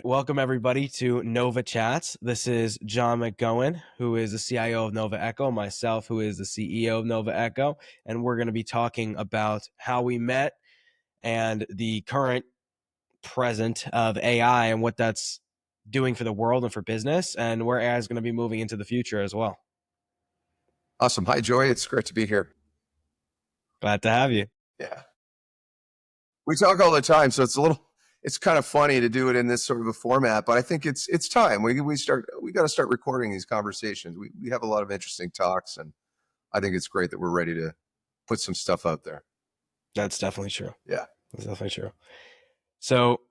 right. Welcome, everybody, to Nova Chats. This is Jon McGowan, who is the CIO of Nova Echo, myself, who is the CEO of Nova Echo, and we're going to be talking about how we met and the current present of AI and what that's doing for the world and for business, and where AI is going to be moving into the future as well. Awesome. Hi, Joey. It's great to be here. Glad to have you. Yeah. We talk all the time, so it's kind of funny to do it in this sort of a format, but I think it's time. We got to start recording these conversations. We have a lot of interesting talks, and I think it's great that we're ready to put some stuff out there. That's definitely true. Yeah. That's definitely true. So,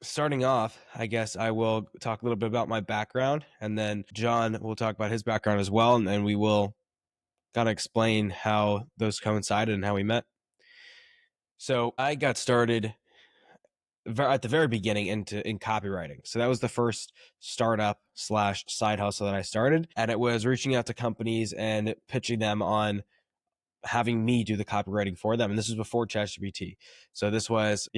starting off, I guess I will talk a little bit about my background, and then Jon will talk about his background as well, and then we will kind of explain how those coincided and how we met. So I got started at the very beginning in copywriting. So that was the first startup / side hustle that I started, and it was reaching out to companies and pitching them on having me do the copywriting for them. And this was before ChatGPT. So this was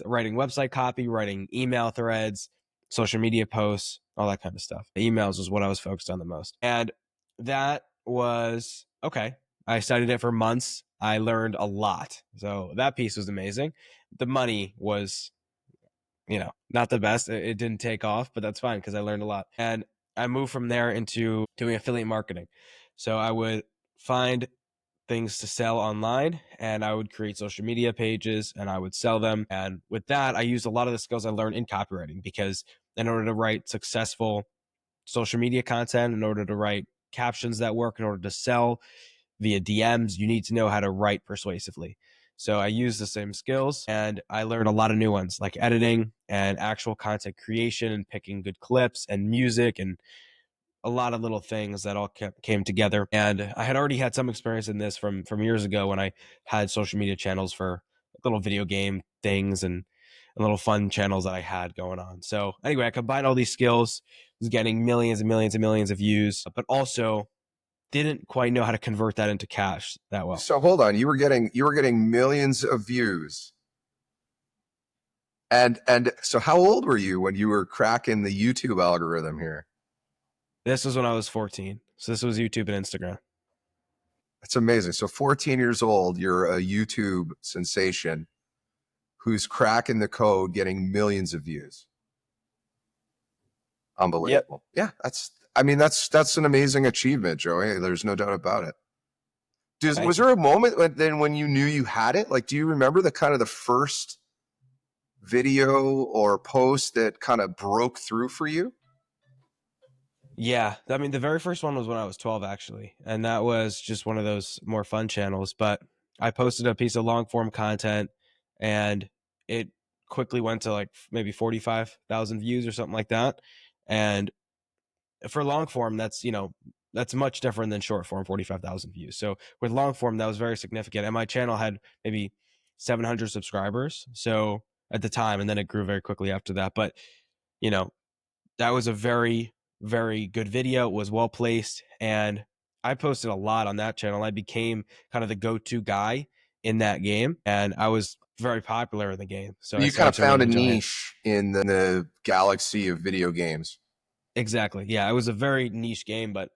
writing website copy, writing email threads, social media posts, all that kind of stuff. The emails was what I was focused on the most. And that was okay. I studied it for months. I learned a lot. So that piece was amazing. The money was, not the best. It didn't take off, but that's fine because I learned a lot. And I moved from there into doing affiliate marketing. So I would find things to sell online, and I would create social media pages and I would sell them. And with that, I used a lot of the skills I learned in copywriting, because in order to write successful social media content, in order to write captions that work, in order to sell via DMs, you need to know how to write persuasively. So I used the same skills, and I learned a lot of new ones, like editing and actual content creation and picking good clips and music and a lot of little things that all came together. And I had already had some experience in this from years ago when I had social media channels for little video game things and little fun channels that I had going on. So anyway, I combined all these skills, was getting millions and millions and millions of views, but also didn't quite know how to convert that into cash that well. So hold on, you were getting millions of views. And so how old were you when you were cracking the YouTube algorithm here? This was when I was 14. So this was YouTube and Instagram. That's amazing. So 14 years old, you're a YouTube sensation who's cracking the code, getting millions of views. Unbelievable. Yep. Yeah, that's an amazing achievement, Joey. There's no doubt about it. Was there a moment when you knew you had it? Like, do you remember the first video or post that kind of broke through for you? Yeah, I mean, the very first one was when I was 12, actually, and that was just one of those more fun channels. But I posted a piece of long form content, and it quickly went to like maybe 45,000 views or something like that. And for long form, that's much different than short form, 45,000 views. So with long form, that was very significant. And my channel had maybe 700 subscribers. So at the time, and then it grew very quickly after that. But that was a very, very good video. It was well placed, and I posted a lot on that channel. I became kind of the go-to guy in that game, and I was very popular in the game. So you kind of found a niche in the galaxy of video games. Exactly. Yeah, it was a very niche game, but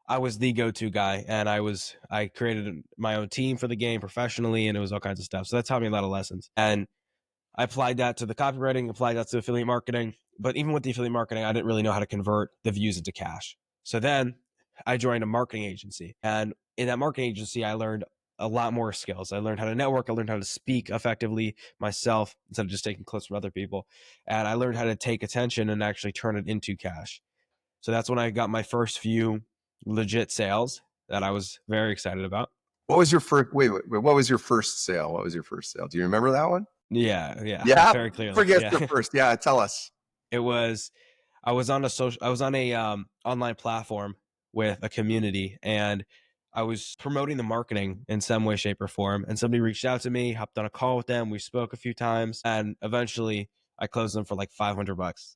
I was the go-to guy, and I created my own team for the game professionally, and it was all kinds of stuff. So that taught me a lot of lessons. And I applied that to the copywriting, applied that to affiliate marketing. But even with the affiliate marketing, I didn't really know how to convert the views into cash. So then I joined a marketing agency. And in that marketing agency, I learned a lot more skills. I learned how to network. I learned how to speak effectively myself instead of just taking clips from other people. And I learned how to take attention and actually turn it into cash. So that's when I got my first few legit sales that I was very excited about. What was your first? Wait. What was your first sale? What was your first sale? Do you remember that one? Yeah, very clearly. Forget the first. Yeah, tell us. It was. I was on a online platform with a community, and I was promoting the marketing in some way, shape, or form. And somebody reached out to me, hopped on a call with them. We spoke a few times, and eventually I closed them for like $500.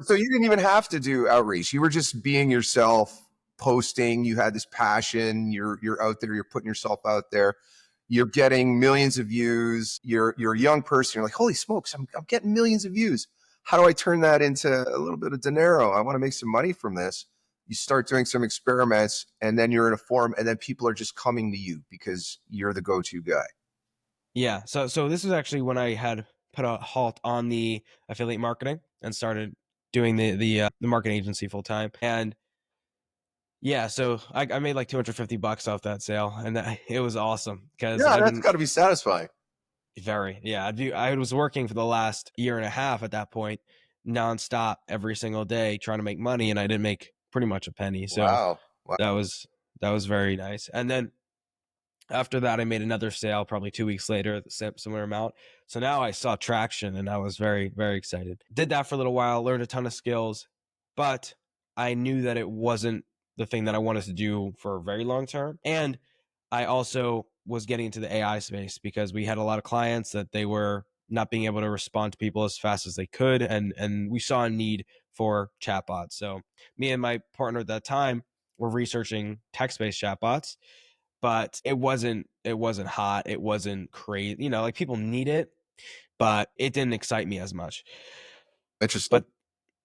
So you didn't even have to do outreach. You were just being yourself, posting. You had this passion. You're out there. You're putting yourself out there. you're getting millions of views. You're a young person. You're like, holy smokes, I'm getting millions of views. How do I turn that into a little bit of dinero? I want to make some money from this. You start doing some experiments, and then you're in a forum, and then people are just coming to you because you're the go-to guy. Yeah. So this was actually when I had put a halt on the affiliate marketing and started doing the marketing agency full time. And yeah, so I made like $250 off that sale, and it was awesome because Yeah, I that's didn't got to be satisfying. very yeah I was working for the last year and a half at that point, nonstop every single day trying to make money, and I didn't make pretty much a penny. So Wow. Wow. that was that was very nice. And then after that, I made another sale probably 2 weeks later, the similar amount. So now I saw traction, and I was very, very excited. Did that for a little while, learned a ton of skills, but I knew that it wasn't the thing that I wanted to do for a very long term. And I also was getting into the AI space because we had a lot of clients that they were not being able to respond to people as fast as they could. And we saw a need for chatbots. So me and my partner at that time were researching text-based chatbots, but it wasn't hot, it wasn't crazy, like people need it, but it didn't excite me as much. Interesting. But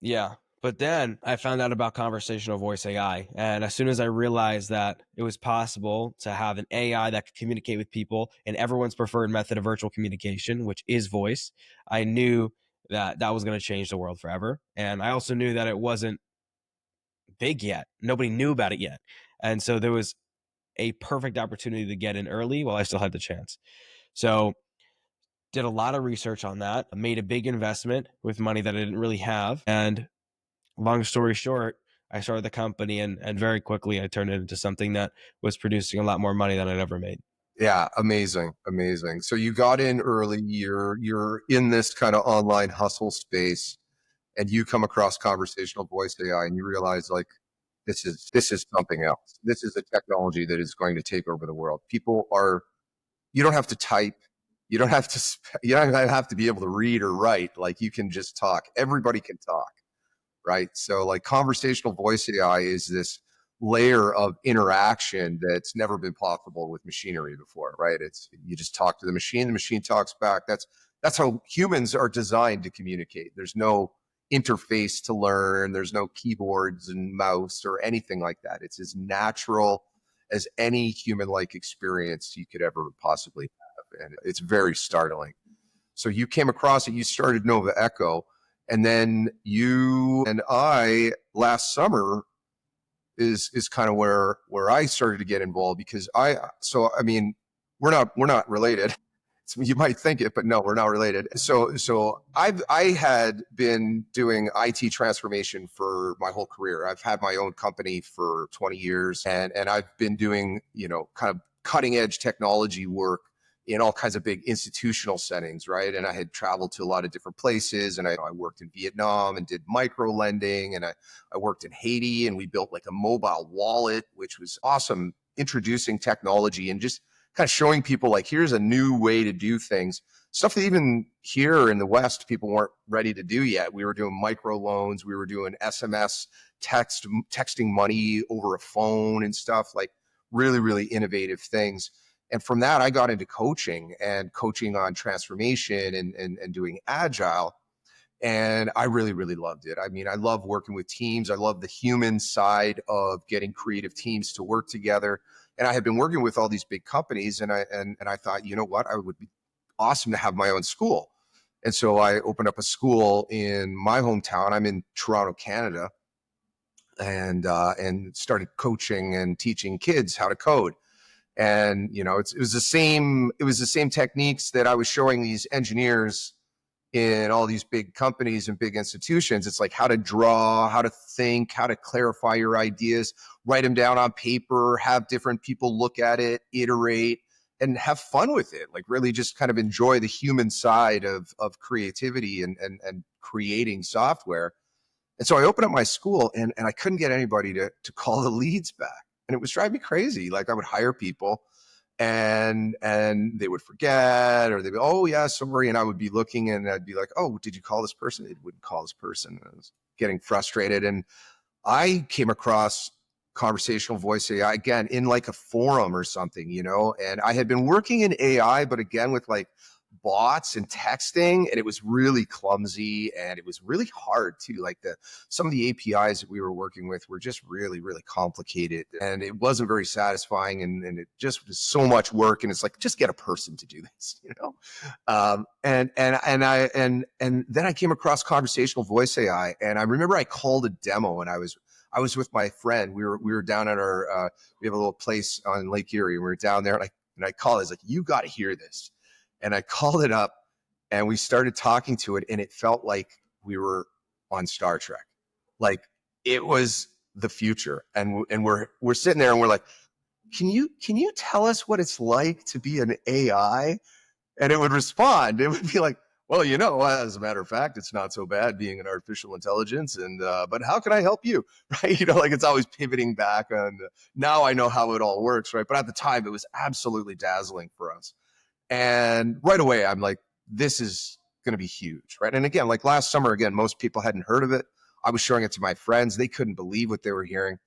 yeah, but then I found out about conversational voice AI, and as soon as I realized that it was possible to have an AI that could communicate with people in everyone's preferred method of virtual communication, which is voice, I knew that that was going to change the world forever. And I also knew that it wasn't big yet, nobody knew about it yet, and so there was a perfect opportunity to get in early while I still had the chance. So did a lot of research on that, made a big investment with money that I didn't really have. And long story short, I started the company, and very quickly I turned it into something that was producing a lot more money than I'd ever made. Yeah, amazing, amazing. So you got in early. You're in this kind of online hustle space, and you come across conversational voice AI, and you realize like this is something else. This is a technology that is going to take over the world. People are. You don't have to type. You don't have to. You don't have to be able to read or write. Like you can just talk. Everybody can talk, right? So like conversational voice AI is this layer of interaction that's never been possible with machinery before, right? It's you just talk to the machine talks back. That's how humans are designed to communicate. There's no interface to learn, there's no keyboards and mouse or anything like that. It's as natural as any human-like experience you could ever possibly have. And it's very startling. So you came across it, you started Nova Echo, and then you and I last summer is kind of where I started to get involved because I mean we're not related. You might think it, but no, we're not related. So I had been doing IT transformation for my whole career. I've had my own company for 20 years, and I've been doing kind of cutting edge technology work in all kinds of big institutional settings, right? And I had traveled to a lot of different places, and I worked in Vietnam and did micro lending, and I worked in Haiti, and we built like a mobile wallet, which was awesome, introducing technology and just kind of showing people like here's a new way to do things, stuff that even here in the West people weren't ready to do yet. We were doing micro loans, we were doing SMS texting money over a phone and stuff, like really really innovative things. And from that I got into coaching and coaching on transformation and doing agile, and I really really loved it. I mean, I love working with teams. I love the human side of getting creative teams to work together. And I had been working with all these big companies, and I thought, you know what, I would be awesome to have my own school. And so I opened up a school in my hometown. I'm in Toronto, Canada, and started coaching and teaching kids how to code. And it was the same techniques that I was showing these engineers in all these big companies and big institutions. It's like how to draw, how to think, how to clarify your ideas, write them down on paper, have different people look at it, iterate, and have fun with it. Like really just kind of enjoy the human side of creativity and creating software. And so I opened up my school, and I couldn't get anybody to call the leads back. And it was driving me crazy. Like I would hire people, and they would forget, or they'd be, oh yeah, sorry. And I would be looking, and I'd be like, oh, did you call this person? It wouldn't call this person. I was getting frustrated. And I came across conversational voice AI again in like a forum or something, you know. And I had been working in AI, but again with like bots and texting, and it was really clumsy and it was really hard too. Like some of the APIs that we were working with were just really, really complicated, and it wasn't very satisfying, and it just was so much work. And it's like, just get a person to do this, you know. And then I came across conversational voice AI, and I remember I called a demo, and I was with my friend. We were down at our we have a little place on Lake Erie. We were down there, and I called. I was like, "You got to hear this." And I called it up, and we started talking to it, and it felt like we were on Star Trek. Like, it was the future. And we're sitting there, and we're like, can you tell us what it's like to be an AI? And it would respond. It would be like, well, you know, as a matter of fact, it's not so bad being an artificial intelligence, and but how can I help you? Right? You know, like, it's always pivoting back on. Now I know how it all works, right? But at the time, it was absolutely dazzling for us. And right away, I'm like, this is going to be huge, right? And again, like last summer, again, most people hadn't heard of it. I was showing it to my friends. They couldn't believe what they were hearing.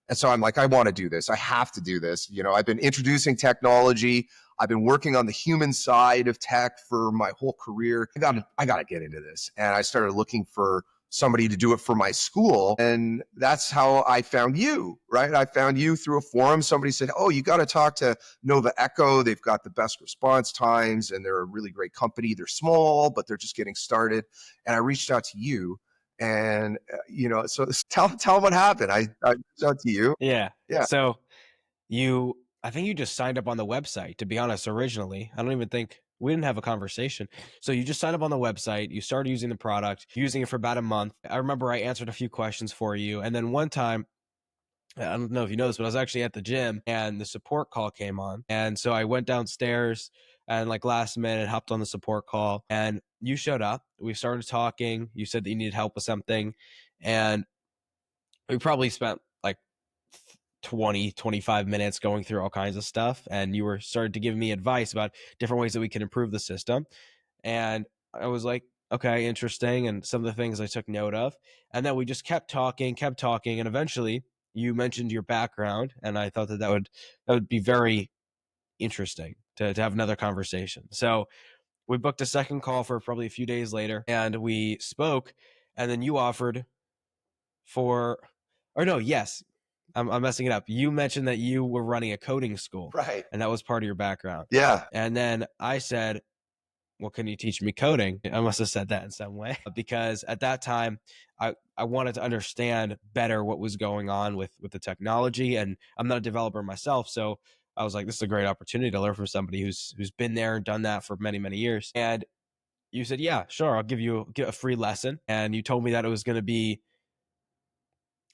And so I'm like, I want to do this. I have to do this. You know, I've been introducing technology. I've been working on the human side of tech for my whole career. I got to get into this. And I started looking for somebody to do it for my school. And that's how I found you, right? I found you through a forum. Somebody said, oh, you got to talk to Nova Echo. They've got the best response times, and they're a really great company. They're small, but they're just getting started. And I reached out to you. And, you know, so tell them what happened. I reached out to you. Yeah. Yeah. So I think you just signed up on the website, to be honest, originally. I don't even think we didn't have a conversation. So you just signed up on the website, you started using the product, using it for about a month. I remember I answered a few questions for you. And then one time, I don't know if you know this, but I was actually at the gym and the support call came on. And so I went downstairs and, like, last minute, hopped on the support call, and you showed up. We started talking. You said that you needed help with something. And we probably spent like 20-25 minutes going through all kinds of stuff, and you were started to give me advice about different ways that we can improve the system. And I was like, okay, interesting, and some of the things I took note of. And then we just kept talking, and eventually you mentioned your background, and I thought that would be very interesting to have another conversation. So we booked a second call for probably a few days later, and we spoke. And then you offered for, or no, yes, I'm messing it up. You mentioned that you were running a coding school, Right. and that was part of your background. Yeah. And then I said, well, can you teach me coding? I must have said that in some way, because at that time I wanted to understand better what was going on with the technology, and I'm not a developer myself. So I was like, this is a great opportunity to learn from somebody who's been there and done that for many, many years. And you said, yeah, sure, I'll give you a free lesson. And you told me that it was going to be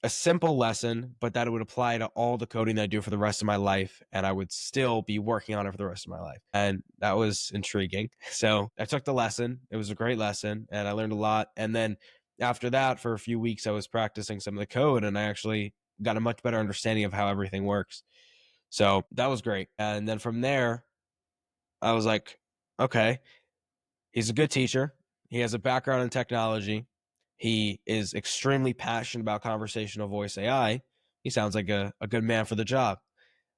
a simple lesson, but that it would apply to all the coding that I do for the rest of my life, and I would still be working on it for the rest of my life. And that was intriguing. So I took the lesson. It was a great lesson, and I learned a lot. And then after that, for a few weeks, I was practicing some of the code, and I actually got a much better understanding of how everything works. So that was great. And then from there, I was like, okay, he's a good teacher. He has a background in technology. He is extremely passionate about conversational voice AI. He sounds like a good man for the job.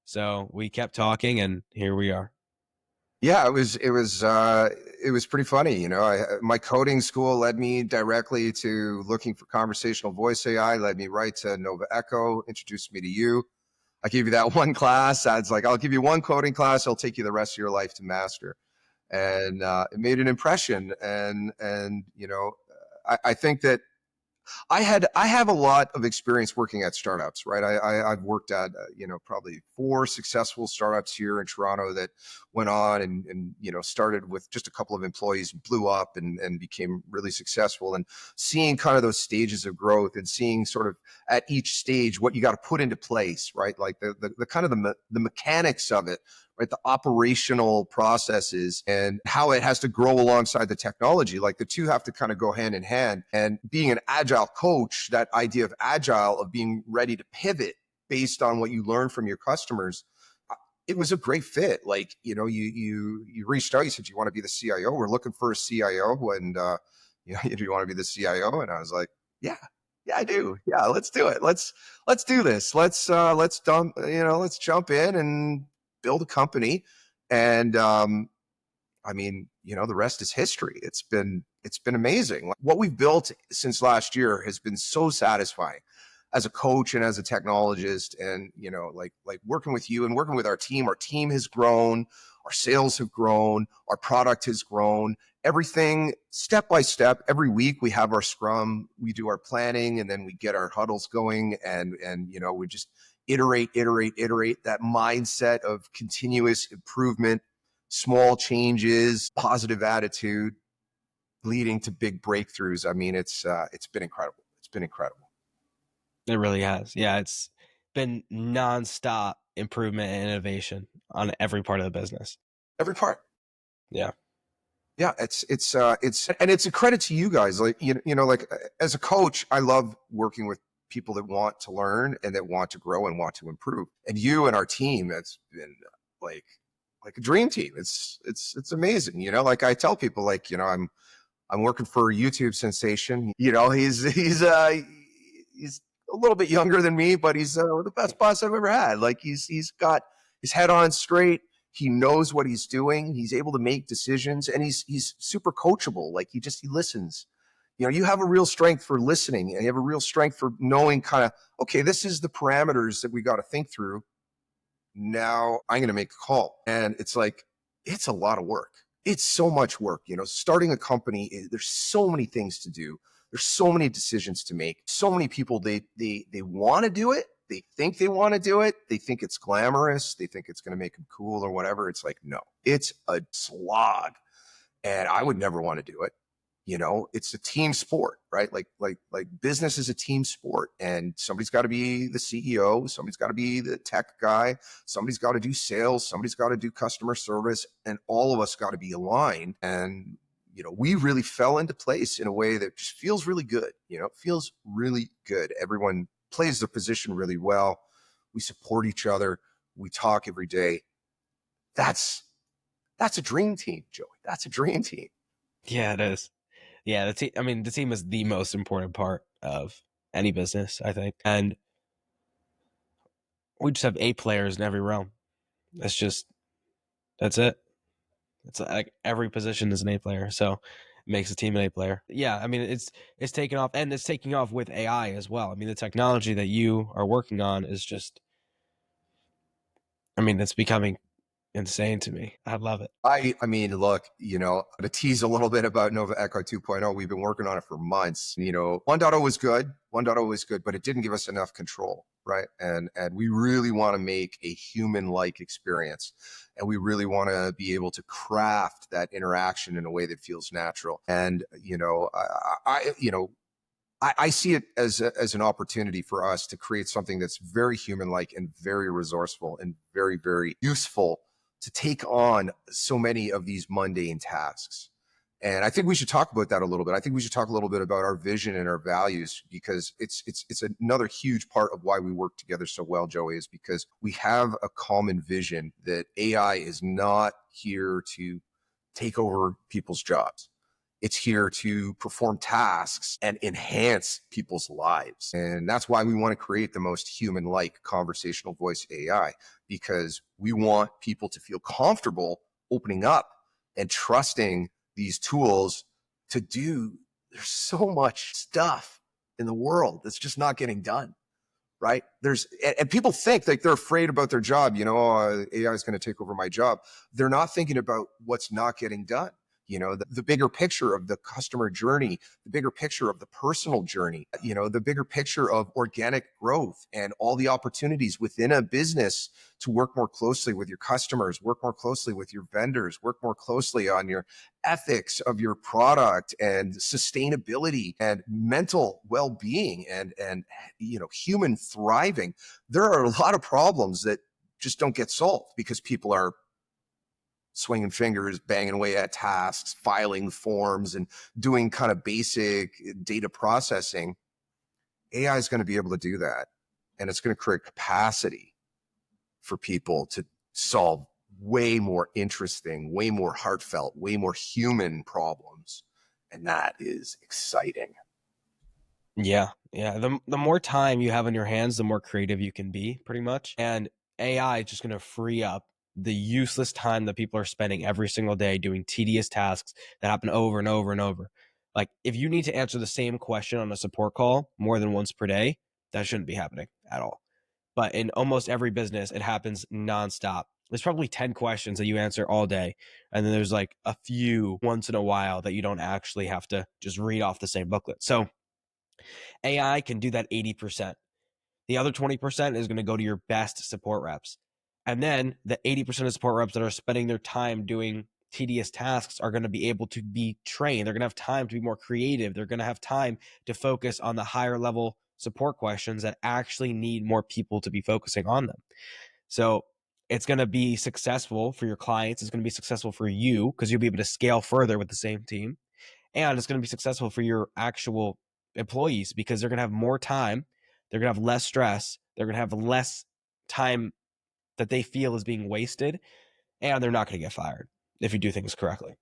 So we kept talking, and here we are. Yeah, it was pretty funny. You know, my coding school led me directly to looking for conversational voice AI, led me right to Nova Echo, introduced me to you. I gave you that one class. I was like, I'll give you one coding class. It'll take you the rest of your life to master. And it made an impression. And you know, I think that I have a lot of experience working at startups, right? I've worked at you know, probably 4 successful startups here in Toronto that went on and you know, started with just a couple of employees, blew up and became really successful. And seeing kind of those stages of growth, and seeing sort of at each stage what you got to put into place, right? Like the kind of the mechanics of it, right? The operational processes and how it has to grow alongside the technology. Like, the two have to kind of go hand in hand. And being an agile coach, that idea of agile, of being ready to pivot based on what you learn from your customers, it was a great fit. Like, you know, you reached out, you said, you want to be the CIO? We're looking for a CIO. And, you know, do you want to be the CIO? And I was like, yeah. Yeah, I do. Yeah, let's do it. Let's do this. Let's jump in and build a company. And I mean, the rest is history. It's been amazing. What we've built since last year has been so satisfying as a coach and as a technologist, and like working with you and working with our team. Our team has grown, our sales have grown, our product has grown. Everything step by step. Every week we have our scrum, we do our planning, and then we get our huddles going, and we just iterate. That mindset of continuous improvement, small changes, positive attitude, leading to big breakthroughs. I mean, it's been incredible. It's been incredible. It really has. Yeah, it's been nonstop improvement and innovation on every part of the business. Every part. Yeah. Yeah, it's a credit to you guys. Like like as a coach, I love working with people that want to learn and that want to grow and want to improve. And you and our team, it's been like like a dream team. It's amazing. Like I tell people, like I'm working for a YouTube sensation. He's a little bit younger than me, but he's the best boss I've ever had. Like he's got his head on straight. He knows what he's doing. He's able to make decisions, and he's super coachable. Like he listens. You have a real strength for listening, and you have a real strength for knowing kind of, okay, this is the parameters that we got to think through. Now I'm going to make a call. And it's like, it's a lot of work. It's so much work. Starting a company, there's so many things to do. There's so many decisions to make. So many people, they want to do it. They think they want to do it. They think it's glamorous. They think it's going to make them cool or whatever. It's like, no, it's a slog. And I would never want to do it. It's a team sport, right? Like business is a team sport, and somebody's got to be the CEO, somebody's got to be the tech guy, somebody's got to do sales, somebody's got to do customer service, and all of us got to be aligned. And we really fell into place in a way that just feels really good. It feels really good. Everyone plays their position really well. We support each other. We talk every day. That's a dream team, Joey. That's a dream team. Yeah, it is. Yeah, the team. I mean, the team is the most important part of any business, I think, and we just have A players in every realm. That's it. It's like every position is an A player, so it makes the team an A player. Yeah, I mean, it's taking off, and it's taking off with AI as well. I mean, the technology that you are working on is just, I mean, it's becoming insane to me. I love it. I mean, look, to tease a little bit about Nova Echo 2.0, we've been working on it for months. 1.0 was good. 1.0 was good, but it didn't give us enough control, right? And we really want to make a human-like experience. And we really want to be able to craft that interaction in a way that feels natural. And, I see it as an opportunity for us to create something that's very human-like and very resourceful and very, very useful to take on so many of these mundane tasks. And I think we should talk about that a little bit. I think we should talk a little bit about our vision and our values, because it's another huge part of why we work together so well, Joey, is because we have a common vision that AI is not here to take over people's jobs. It's here to perform tasks and enhance people's lives. And that's why we want to create the most human-like conversational voice AI, because we want people to feel comfortable opening up and trusting these tools to do. There's so much stuff in the world that's just not getting done, right? And people think like they're afraid about their job. AI is going to take over my job. They're not thinking about what's not getting done. The bigger picture of the customer journey, the bigger picture of the personal journey, the bigger picture of organic growth and all the opportunities within a business to work more closely with your customers, work more closely with your vendors, work more closely on your ethics of your product and sustainability and mental well-being and human thriving. There are a lot of problems that just don't get solved because people are swinging fingers, banging away at tasks, filing forms, and doing kind of basic data processing. AI is going to be able to do that. And it's going to create capacity for people to solve way more interesting, way more heartfelt, way more human problems. And that is exciting. Yeah. Yeah. The more time you have in your hands, the more creative you can be, pretty much. And AI is just going to free up the useless time that people are spending every single day doing tedious tasks that happen over and over and over. Like, if you need to answer the same question on a support call more than once per day, that shouldn't be happening at all. But in almost every business, it happens nonstop. There's probably 10 questions that you answer all day. And then there's like a few once in a while that you don't actually have to just read off the same booklet. So AI can do that 80%. The other 20% is going to go to your best support reps. And then the 80% of support reps that are spending their time doing tedious tasks are going to be able to be trained. They're going to have time to be more creative. They're going to have time to focus on the higher level support questions that actually need more people to be focusing on them. So it's going to be successful for your clients. It's going to be successful for you because you'll be able to scale further with the same team. And it's going to be successful for your actual employees because they're going to have more time. They're going to have less stress. They're going to have less time that they feel is being wasted. And they're not going to get fired if you do things correctly.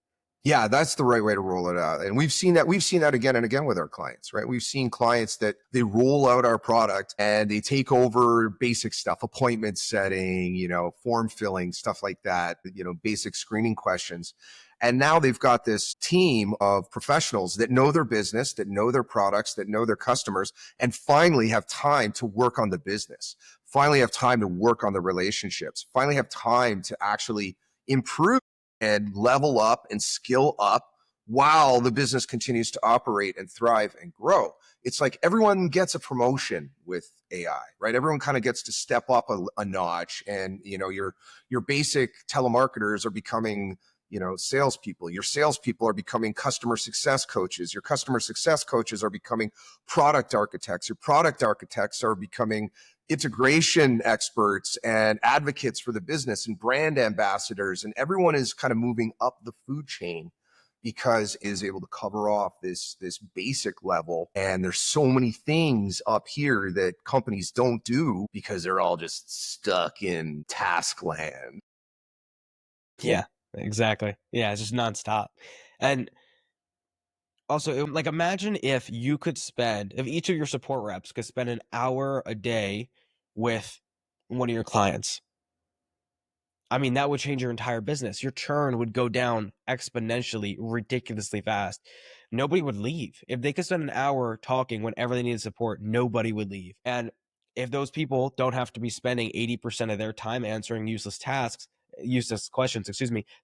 Yeah, that's the right way to roll it out. And we've seen that again and again with our clients, right? We've seen clients that they roll out our product and they take over basic stuff, appointment setting, form filling, stuff like that, basic screening questions. And now they've got this team of professionals that know their business, that know their products, that know their customers, and finally have time to work on the business, finally have time to work on the relationships, finally have time to actually improve and level up and skill up while the business continues to operate and thrive and grow. It's like everyone gets a promotion with AI, right? Everyone kind of gets to step up a notch, and your basic telemarketers are becoming salespeople. Your salespeople are becoming customer success coaches. Your customer success coaches are becoming product architects. Your product architects are becoming integration experts and advocates for the business and brand ambassadors. And everyone is kind of moving up the food chain because it is able to cover off this basic level. And there's so many things up here that companies don't do because they're all just stuck in task land. Yeah, exactly. Yeah, it's just nonstop. And also, like, imagine if if each of your support reps could spend an hour a day with one of your clients. I mean, that would change your entire business. Your churn would go down exponentially, ridiculously fast. Nobody would leave. If they could spend an hour talking whenever they needed support, nobody would leave. And if those people don't have to be spending 80% of their time answering useless questions,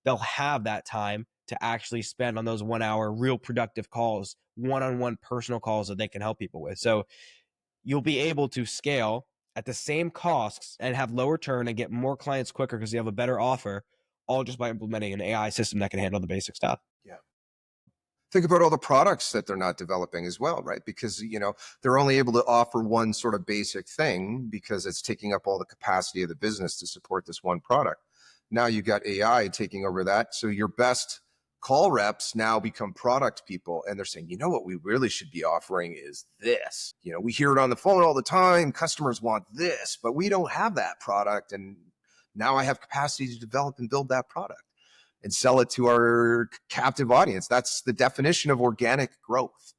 they'll have that time to actually spend on those 1 hour real productive calls, one-on-one personal calls that they can help people with. So you'll be able to scale at the same costs and have lower churn and get more clients quicker because you have a better offer, all just by implementing an AI system that can handle the basic stuff. Yeah. Think about all the products that they're not developing as well, right? Because they're only able to offer one sort of basic thing because it's taking up all the capacity of the business to support this one product. Now you got AI taking over that, so your best call reps now become product people, and they're saying, what we really should be offering is this. We hear it on the phone all the time, customers want this, but we don't have that product, and now I have capacity to develop and build that product and sell it to our captive audience. That's the definition of organic growth,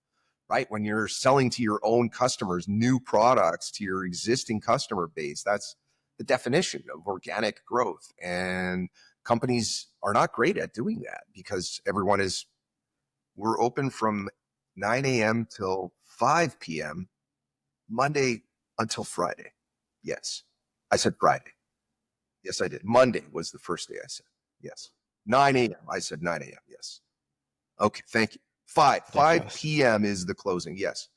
right? When you're selling to your own customers new products to your existing customer base, that's the definition of organic growth. And companies are not great at doing that because we're open from 9 a.m. till 5 p.m. Monday until Friday. Yes, I said Friday. Yes, I did. Monday was the first day I said. Yes. 9 a.m. I said 9 a.m. Yes. Okay. Thank you. 5 Ridiculous. p.m. is the closing. Yes.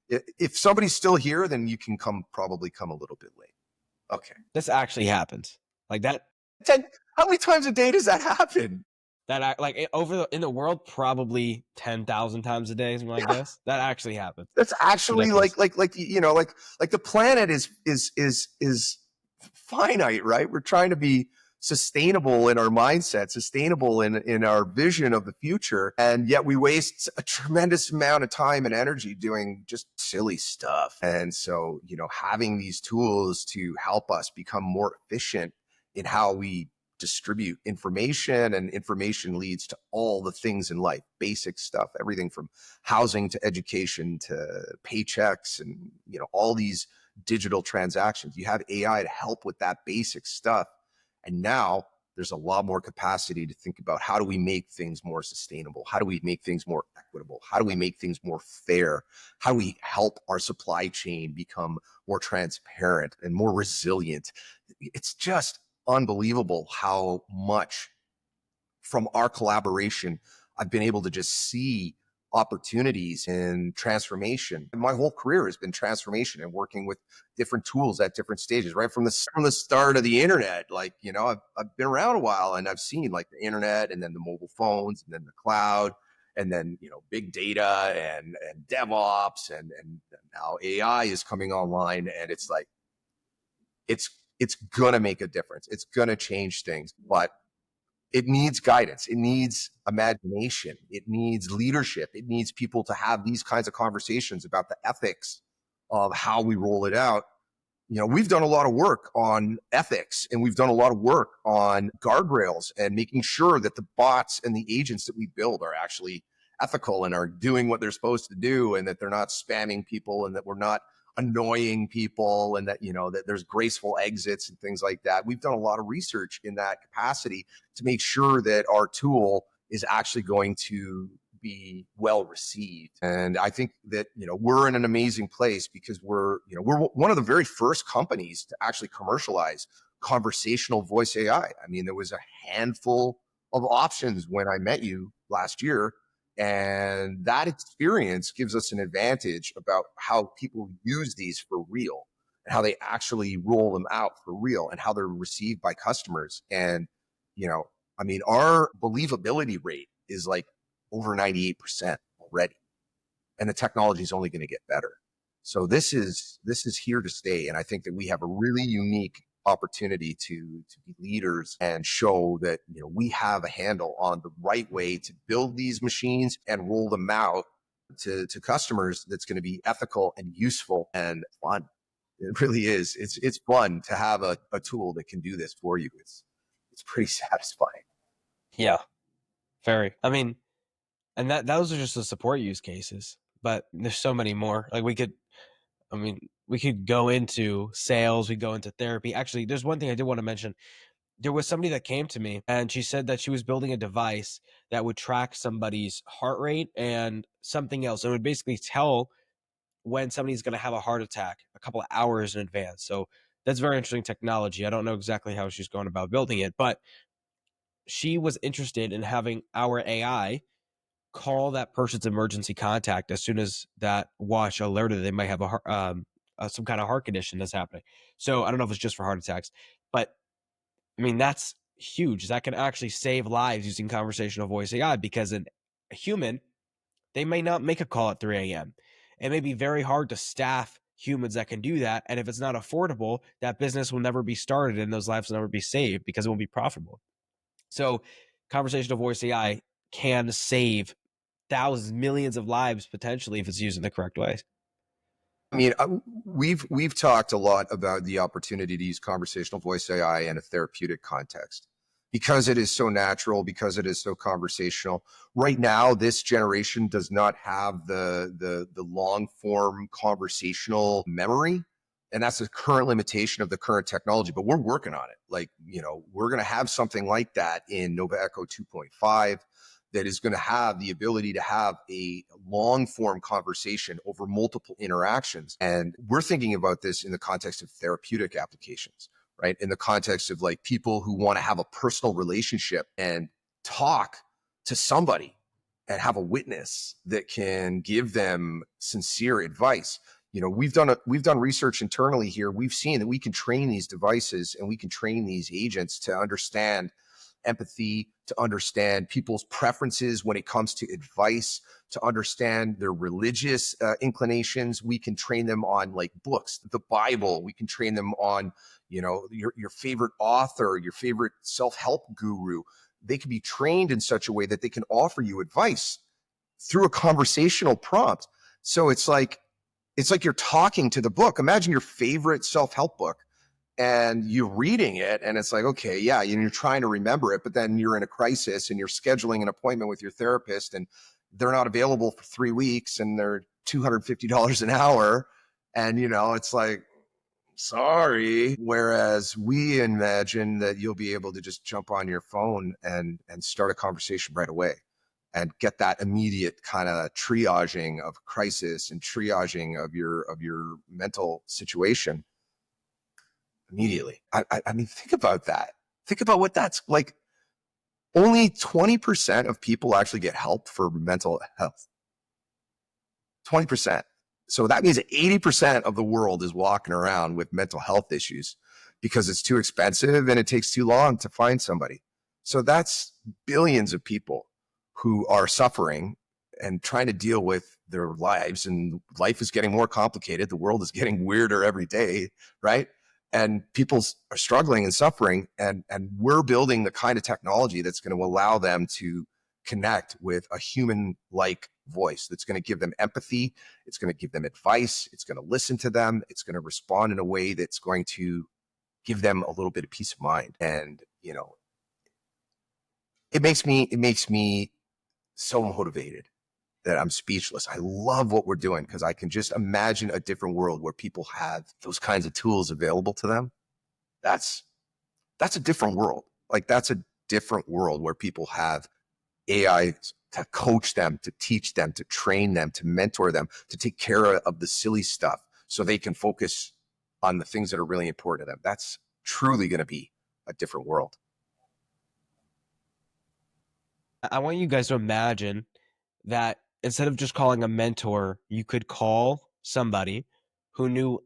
If somebody's still here, then you can probably come a little bit late. Okay. This actually happens. Like that. 10, how many times a day does that happen? In the world, probably 10,000 times a day is my Yeah. guess. That actually happens. That's It's actually ridiculous. like the planet is finite, right? We're trying to be sustainable in our mindset, sustainable in our vision of the future, and yet we waste a tremendous amount of time and energy doing just silly stuff. And so, having these tools to help us become more efficient in how we distribute information, and information leads to all the things in life, basic stuff, everything from housing to education to paychecks and, all these digital transactions. You have AI to help with that basic stuff. And now there's a lot more capacity to think about, how do we make things more sustainable? How do we make things more equitable? How do we make things more fair? How do we help our supply chain become more transparent and more resilient? It's just unbelievable how much from our collaboration I've been able to just see opportunities in transformation. My whole career has been transformation and working with different tools at different stages, right from the start of the internet. Like, I've been around a while, and I've seen like the internet, and then the mobile phones, and then the cloud, and then big data and DevOps, and now AI is coming online, and it's like it's gonna make a difference. It's gonna change things, but it needs guidance. It needs imagination. It needs leadership. It needs people to have these kinds of conversations about the ethics of how we roll it out. We've done a lot of work on ethics, and we've done a lot of work on guardrails and making sure that the bots and the agents that we build are actually ethical and are doing what they're supposed to do, and that they're not spamming people, and that we're not annoying people, and that that there's graceful exits and things like that. We've done a lot of research in that capacity to make sure that our tool is actually going to be well received. And I think that we're in an amazing place, because we're one of the very first companies to actually commercialize conversational voice AI. I mean, there was a handful of options when I met you last year, and that experience gives us an advantage about how people use these for real, and how they actually roll them out for real, and how they're received by customers. And, I mean, our believability rate is like over 98% already, and the technology is only going to get better. So this is here to stay. And I think that we have a really unique opportunity to be leaders and show that we have a handle on the right way to build these machines and roll them out to customers that's going to be ethical and useful and fun. It really is. It's fun to have a tool that can do this for you. It's pretty satisfying. Yeah, very. I mean, and those are just the support use cases, but there's so many more. Like we could go into sales, we go into therapy. Actually, there's one thing I did want to mention. There was somebody that came to me, and she said that she was building a device that would track somebody's heart rate and something else. It would basically tell when somebody's going to have a heart attack a couple of hours in advance. So that's very interesting technology. I don't know exactly how she's going about building it, but she was interested in having our AI call that person's emergency contact as soon as that watch alerted they might have some kind of heart condition that's happening. So I don't know if it's just for heart attacks, but I mean, that's huge. That can actually save lives using conversational voice AI, because a human, they may not make a call at 3 a.m. It may be very hard to staff humans that can do that. And if it's not affordable, that business will never be started and those lives will never be saved because it won't be profitable. So conversational voice AI can save thousands, millions of lives potentially if it's used in the correct way. I mean, we've talked a lot about the opportunity to use conversational voice AI in a therapeutic context, because it is so natural, because it is so conversational. Right now, this generation does not have the long form conversational memory, and that's the current limitation of the current technology. But we're working on it. Like, we're going to have something like that in Nova Echo 2.5. that is going to have the ability to have a long form conversation over multiple interactions. And we're thinking about this in the context of therapeutic applications, right? In the context of like people who want to have a personal relationship and talk to somebody and have a witness that can give them sincere advice. We've done research internally here. We've seen that we can train these devices and we can train these agents to understand empathy, to understand people's preferences when it comes to advice, to understand their religious inclinations. We can train them on like books, the Bible. We can train them on, your favorite author, your favorite self-help guru. They can be trained in such a way that they can offer you advice through a conversational prompt. So it's like you're talking to the book. Imagine your favorite self-help book, and you're reading it and it's like, okay, yeah, you're trying to remember it, but then you're in a crisis and you're scheduling an appointment with your therapist and they're not available for 3 weeks and they're $250 an hour. And, it's like, sorry. Whereas we imagine that you'll be able to just jump on your phone and start a conversation right away and get that immediate kind of triaging of crisis and triaging of your mental situation immediately. I mean, think about that. Think about what that's like. Only 20% of people actually get help for mental health. 20%. So that means 80% of the world is walking around with mental health issues because it's too expensive and it takes too long to find somebody. So that's billions of people who are suffering and trying to deal with their lives, and life is getting more complicated. The world is getting weirder every day, right? And people are struggling and suffering, and we're building the kind of technology that's going to allow them to connect with a human-like voice that's going to give them empathy. It's going to give them advice. It's going to listen to them. It's going to respond in a way that's going to give them a little bit of peace of mind. And, it makes me so motivated that I'm speechless. I love what we're doing because I can just imagine a different world where people have those kinds of tools available to them. That's a different world. Like, that's a different world where people have AI to coach them, to teach them, to train them, to mentor them, to take care of the silly stuff so they can focus on the things that are really important to them. That's truly going to be a different world. I want you guys to imagine that instead of just calling a mentor, you could call somebody who knew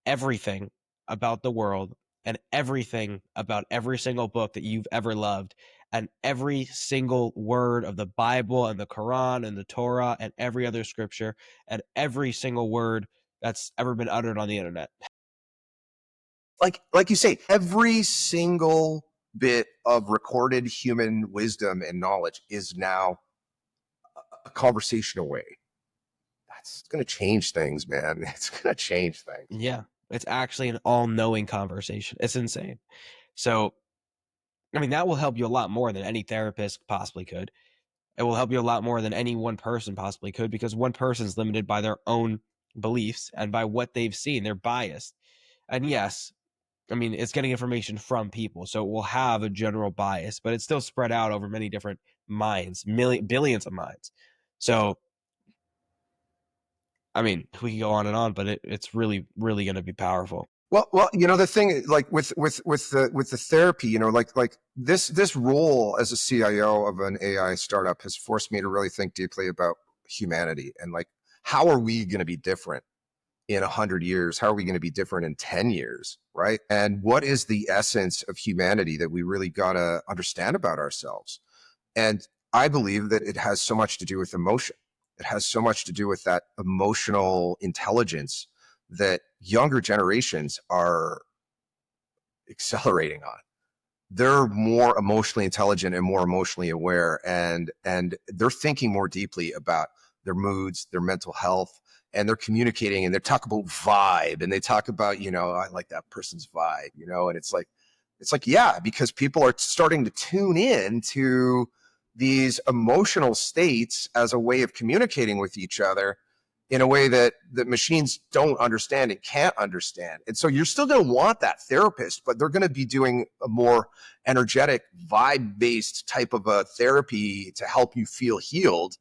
everything about the world and everything about every single book that you've ever loved and every single word of the Bible and the Quran and the Torah and every other scripture and every single word that's ever been uttered on the internet. Like you say, every single bit of recorded human wisdom and knowledge is now a conversation away. That's going to change things, man. It's going to change things. Yeah, it's actually an all-knowing conversation. It's insane. So, I mean, that will help you a lot more than any therapist possibly could. It will help you a lot more than any one person possibly could, because one person's limited by their own beliefs and by what they've seen. They're biased. And yes, I mean, it's getting information from people, so it will have a general bias, but it's still spread out over many different minds, billions of minds. So, I mean, we can go on and on, but it's really, really going to be powerful. Well, the thing, like with the therapy, like this role as a CIO of an AI startup has forced me to really think deeply about humanity and, like, how are we going to be different in 100 years? How are we going to be different in 10 years? Right. And what is the essence of humanity that we really got to understand about ourselves? And I believe that it has so much to do with emotion. It has so much to do with that emotional intelligence that younger generations are accelerating on. They're more emotionally intelligent and more emotionally aware, and they're thinking more deeply about their moods, their mental health, and they're communicating, and they're talking about vibe, and they talk about, I like that person's vibe, and it's like, yeah, because people are starting to tune in to these emotional states as a way of communicating with each other in a way that machines don't understand and can't understand. And so you're still going to want that therapist, but they're going to be doing a more energetic, vibe-based type of a therapy to help you feel healed.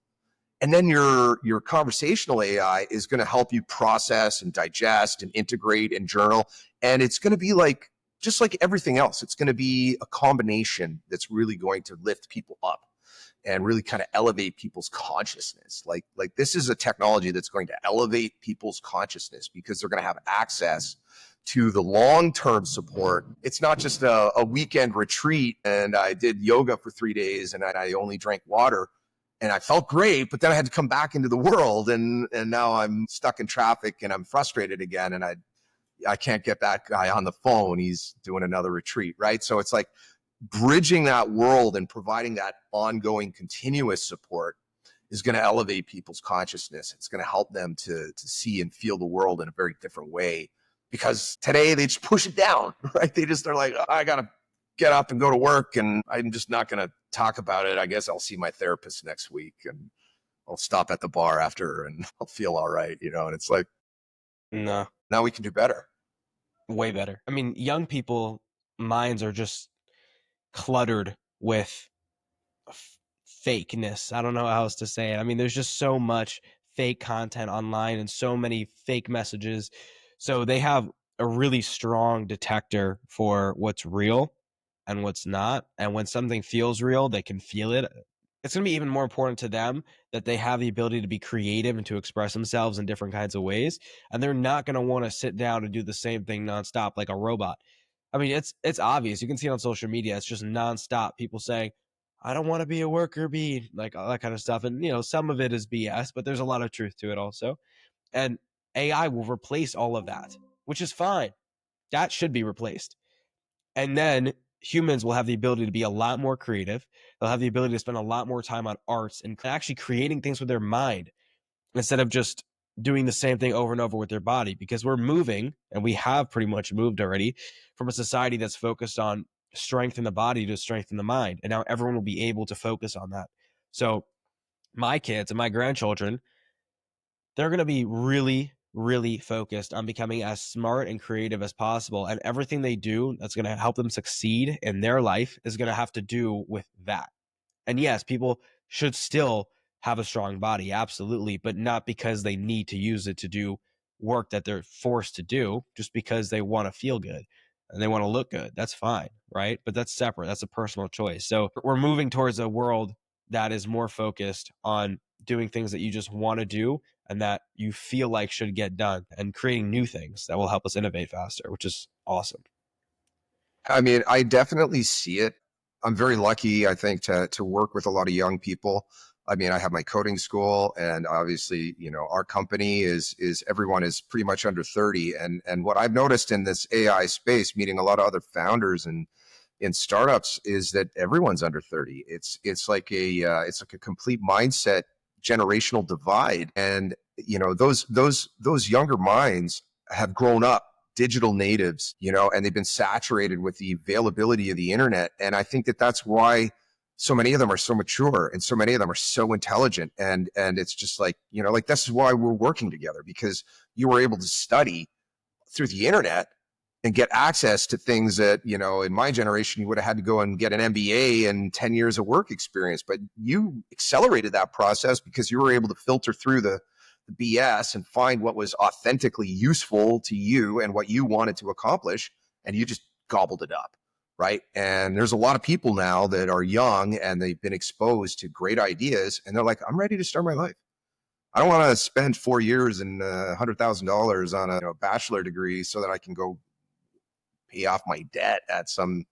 And then your conversational AI is going to help you process and digest and integrate and journal. And it's going to be like, just like everything else, it's going to be a combination that's really going to lift people up and really kind of elevate people's consciousness. Like this is a technology that's going to elevate people's consciousness because they're going to have access to the long-term support. It's not just a weekend retreat and I did yoga for 3 days and I only drank water and I felt great, but then I had to come back into the world and now I'm stuck in traffic and I'm frustrated again and I can't get that guy on the phone. He's doing another retreat, right? So it's like bridging that world and providing that ongoing continuous support is going to elevate people's consciousness. It's going to help them to see and feel the world in a very different way because today they just push it down, right? They just are like, oh, I got to get up and go to work and I'm just not going to talk about it. I guess I'll see my therapist next week and I'll stop at the bar after and I'll feel all right, And it's like, No, now we can do better. way better. I mean, young people minds are just cluttered with fakeness. I don't know how else to say it. I mean, there's just so much fake content online and so many fake messages. So they have a really strong detector for what's real and what's not. And when something feels real, they can feel it. It's going to be even more important to them that they have the ability to be creative and to express themselves in different kinds of ways. And they're not going to want to sit down and do the same thing nonstop like a robot. I mean, it's obvious. You can see it on social media. It's just nonstop. People saying, I don't want to be a worker bee, like all that kind of stuff. And, some of it is BS, but there's a lot of truth to it also. And AI will replace all of that, which is fine. That should be replaced. And then humans will have the ability to be a lot more creative. They'll have the ability to spend a lot more time on arts and actually creating things with their mind instead of just doing the same thing over and over with their body, because we're moving, and we have pretty much moved already from a society that's focused on strength in the body to strength in the mind. And now everyone will be able to focus on that. So my kids and my grandchildren, they're going to be really, really focused on becoming as smart and creative as possible. And everything they do that's going to help them succeed in their life is going to have to do with that. And yes, people should still have a strong body, absolutely, but not because they need to use it to do work that they're forced to do, just because they want to feel good and they want to look good. That's fine, right? But that's separate. That's a personal choice. So we're moving towards a world that is more focused on doing things that you just want to do and that you feel like should get done, and creating new things that will help us innovate faster, which is awesome. I mean, I definitely see it. I'm very lucky, I think, to work with a lot of young people. I mean, I have my coding school, and obviously, our company is everyone is pretty much under 30. And what I've noticed in this AI space, meeting a lot of other founders and in startups, is that everyone's under 30. It's like a complete mindset generational divide, and those younger minds have grown up digital natives, and they've been saturated with the availability of the internet. And I think that that's why so many of them are so mature and so many of them are so intelligent. And it's just like, like this is why we're working together, because you were able to study through the internet and get access to things that, in my generation, you would have had to go and get an MBA and 10 years of work experience. But you accelerated that process because you were able to filter through the BS and find what was authentically useful to you and what you wanted to accomplish. And you just gobbled it up. Right. And there's a lot of people now that are young and they've been exposed to great ideas and they're like, I'm ready to start my life. I don't want to spend 4 years and $100,000 on a bachelor degree so that I can go pay off my debt at some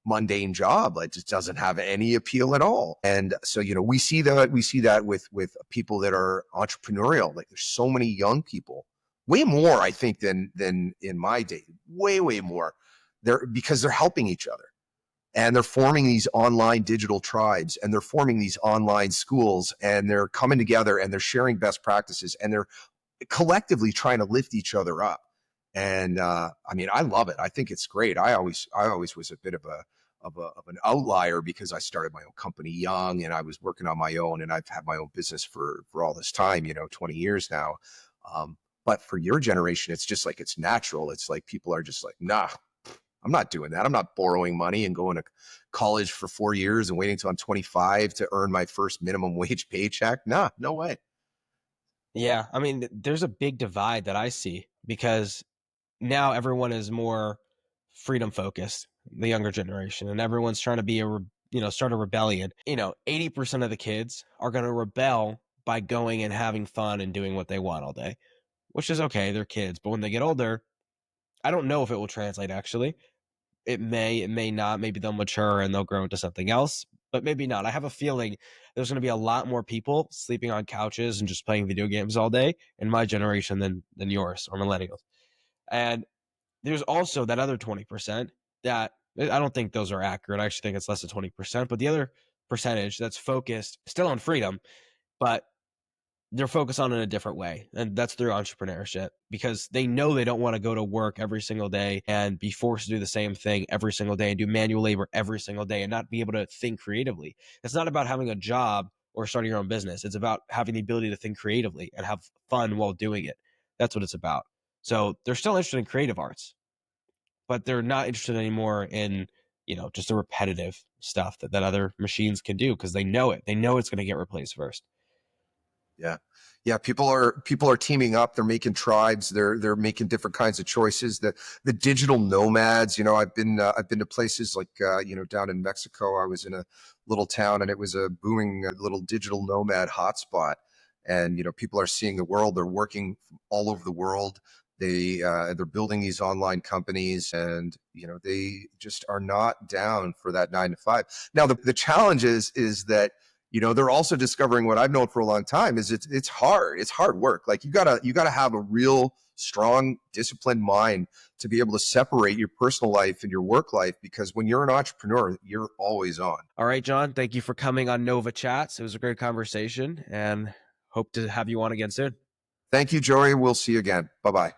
mundane job. It just doesn't have any appeal at all. And so, we see that with people that are entrepreneurial. Like there's so many young people, way more, I think, than in my day, way more. Because they're helping each other. And they're forming these online digital tribes, and they're forming these online schools, and they're coming together and they're sharing best practices, and they're collectively trying to lift each other up. And I mean, I love it. I think it's great. I always was a bit of an outlier because I started my own company young and I was working on my own, and I've had my own business for all this time, 20 years now. But for your generation, it's just like it's natural. It's like people are just like, nah, I'm not doing that. I'm not borrowing money and going to college for 4 years and waiting until I'm 25 to earn my first minimum wage paycheck. Nah, no way. Yeah, I mean, there's a big divide that I see because now everyone is more freedom focused, the younger generation, and everyone's trying to be start a rebellion. 80% of the kids are going to rebel by going and having fun and doing what they want all day, which is okay. They're kids, but when they get older, I don't know if it will translate actually. It may not. Maybe they'll mature and they'll grow into something else, but maybe not. I have a feeling there's going to be a lot more people sleeping on couches and just playing video games all day in my generation than yours or millennials. And there's also that other 20% that I don't think those are accurate. I actually think it's less than 20%, but the other percentage that's focused still on freedom, but they're focused on it in a different way. And that's through entrepreneurship, because they know they don't want to go to work every single day and be forced to do the same thing every single day and do manual labor every single day and not be able to think creatively. It's not about having a job or starting your own business. It's about having the ability to think creatively and have fun while doing it. That's what it's about. So they're still interested in creative arts, but they're not interested anymore in, just the repetitive stuff that other machines can do, because they know it. They know it's going to get replaced first. Yeah. Yeah, people are teaming up. They're making tribes. They're making different kinds of choices. The digital nomads. I've been to places like down in Mexico. I was in a little town, and it was a booming little digital nomad hotspot. And people are seeing the world. They're working all over the world. They're building these online companies, and they just are not down for that 9 to 5. Now the challenge is that they're also discovering what I've known for a long time is it's hard. It's hard work. Like you gotta have a real strong, disciplined mind to be able to separate your personal life and your work life, because when you're an entrepreneur, you're always on. All right, Jon, thank you for coming on Nova Chats. It was a great conversation, and hope to have you on again soon. Thank you, Joey. We'll see you again. Bye-bye.